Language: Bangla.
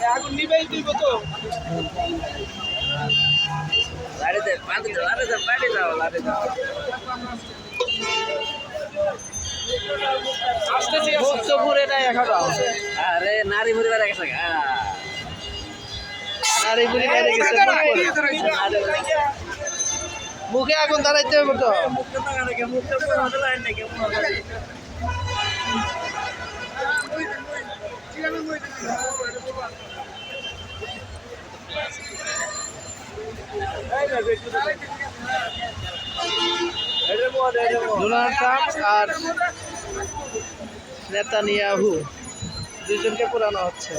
আগুন নিবেই দিব তো মুক্তপুরে নাই এখনো আরে নারী মুড়ি বেড়ে গেছে নারীপুরি বাইরে গেছে মুখে আগুন দাঁড়াইতে হবে তো ডোনাল্ড ট্রাম্প আর নেতানিয়াহু দুজনকে পোড়ানো হচ্ছে